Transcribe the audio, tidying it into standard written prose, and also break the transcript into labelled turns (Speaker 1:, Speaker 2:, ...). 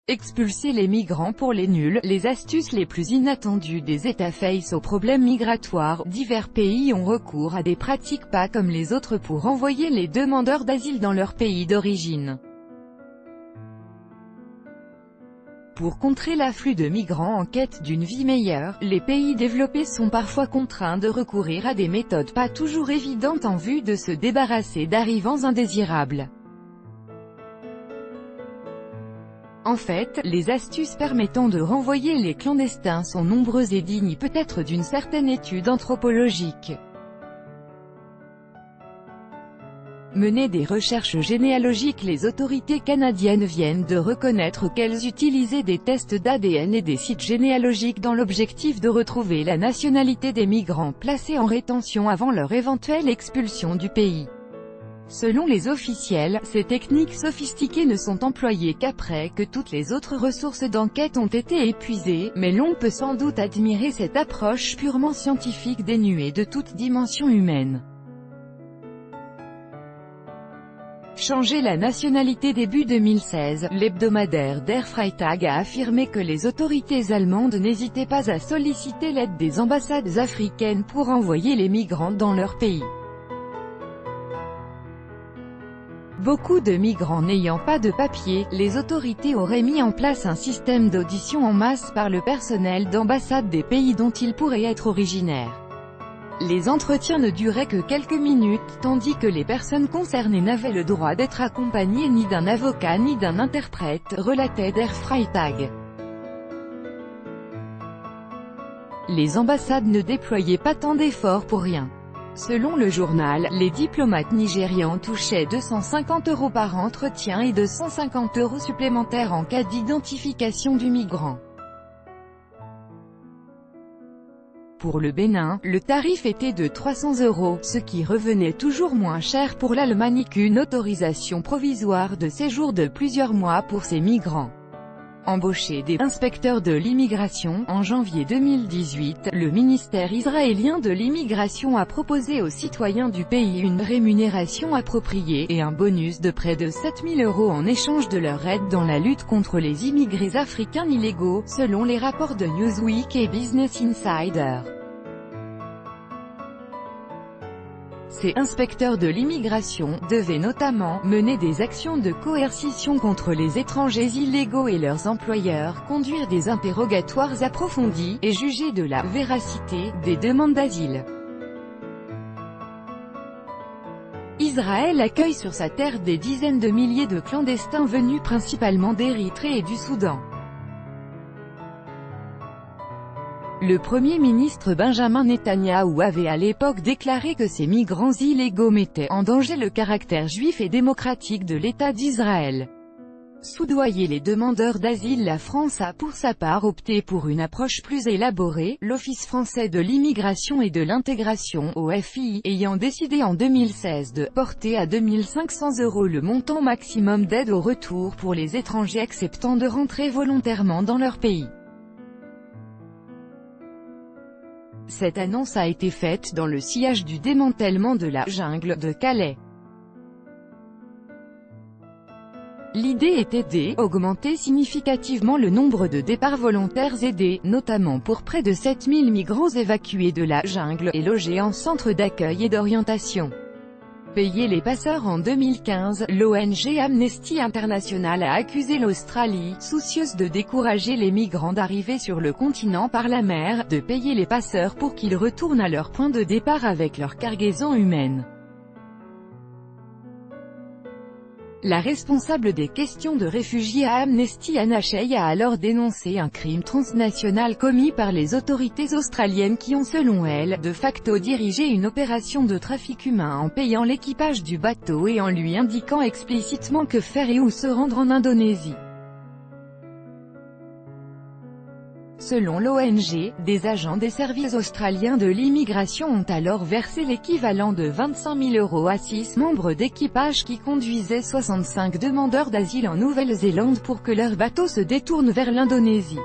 Speaker 1: Expulser les migrants pour les nuls, les astuces les plus inattendues des États face aux problèmes migratoires. Divers pays ont recours à des pratiques pas comme les autres pour renvoyer les demandeurs d'asile dans leur pays d'origine. Pour contrer l'afflux de migrants en quête d'une vie meilleure, les pays développés sont parfois contraints de recourir à des méthodes pas toujours évidentes en vue de se débarrasser d'arrivants indésirables. En fait, les astuces permettant de renvoyer les clandestins sont nombreuses et dignes peut-être d'une certaine étude anthropologique. Mener des recherches généalogiques. Les autorités canadiennes viennent de reconnaître qu'elles utilisaient des tests d'ADN et des sites généalogiques dans l'objectif de retrouver la nationalité des migrants placés en rétention avant leur éventuelle expulsion du pays. Selon les officiels, ces techniques sophistiquées ne sont employées qu'après que toutes les autres ressources d'enquête ont été épuisées, mais l'on peut sans doute admirer cette approche purement scientifique dénuée de toute dimension humaine. Changer la nationalité. Début 2016, l'hebdomadaire Der Freitag a affirmé que les autorités allemandes n'hésitaient pas à solliciter l'aide des ambassades africaines pour envoyer les migrants dans leur pays. Beaucoup de migrants n'ayant pas de papier, les autorités auraient mis en place un système d'audition en masse par le personnel d'ambassade des pays dont ils pourraient être originaires. Les entretiens ne duraient que quelques minutes, tandis que les personnes concernées n'avaient le droit d'être accompagnées ni d'un avocat ni d'un interprète, relatait Der Freitag. Les ambassades ne déployaient pas tant d'efforts pour rien. Selon le journal, les diplomates nigérians touchaient 250 € par entretien et 250 € supplémentaires en cas d'identification du migrant. Pour le Bénin, le tarif était de 300 €, ce qui revenait toujours moins cher pour l'Allemagne qu'une autorisation provisoire de séjour de plusieurs mois pour ces migrants. Embaucher des inspecteurs de l'immigration. En janvier 2018, le ministère israélien de l'immigration a proposé aux citoyens du pays une rémunération appropriée et un bonus de près de 7 000 € en échange de leur aide dans la lutte contre les immigrés africains illégaux, selon les rapports de Newsweek et Business Insider. Ces inspecteurs de l'immigration devaient notamment mener des actions de coercition contre les étrangers illégaux et leurs employeurs, conduire des interrogatoires approfondis, et juger de la véracité des demandes d'asile. Israël accueille sur sa terre des dizaines de milliers de clandestins venus principalement d'Érythrée et du Soudan. Le Premier ministre Benjamin Netanyahou avait à l'époque déclaré que ces migrants illégaux mettaient en danger le caractère juif et démocratique de l'État d'Israël. Soudoyer les demandeurs d'asile. La France a pour sa part opté pour une approche plus élaborée, l'Office français de l'immigration et de l'intégration (OFII) ayant décidé en 2016 de porter à 2 500 € le montant maximum d'aide au retour pour les étrangers acceptant de rentrer volontairement dans leur pays. Cette annonce a été faite dans le sillage du démantèlement de la « jungle » de Calais. L'idée était d'augmenter significativement le nombre de départs volontaires aidés, notamment pour près de 7 000 migrants évacués de la « jungle » et logés en centre d'accueil et d'orientation. Payer les passeurs. En 2015, l'ONG Amnesty International a accusé l'Australie, soucieuse de décourager les migrants d'arriver sur le continent par la mer, de payer les passeurs pour qu'ils retournent à leur point de départ avec leur cargaison humaine. La responsable des questions de réfugiés à Amnesty International a alors dénoncé un crime transnational commis par les autorités australiennes qui ont selon elle, de facto dirigé une opération de trafic humain en payant l'équipage du bateau et en lui indiquant explicitement que faire et où se rendre en Indonésie. Selon l'ONG, des agents des services australiens de l'immigration ont alors versé l'équivalent de 25 000 € à 6 membres d'équipage qui conduisaient 65 demandeurs d'asile en Nouvelle-Zélande pour que leur bateau se détourne vers l'Indonésie.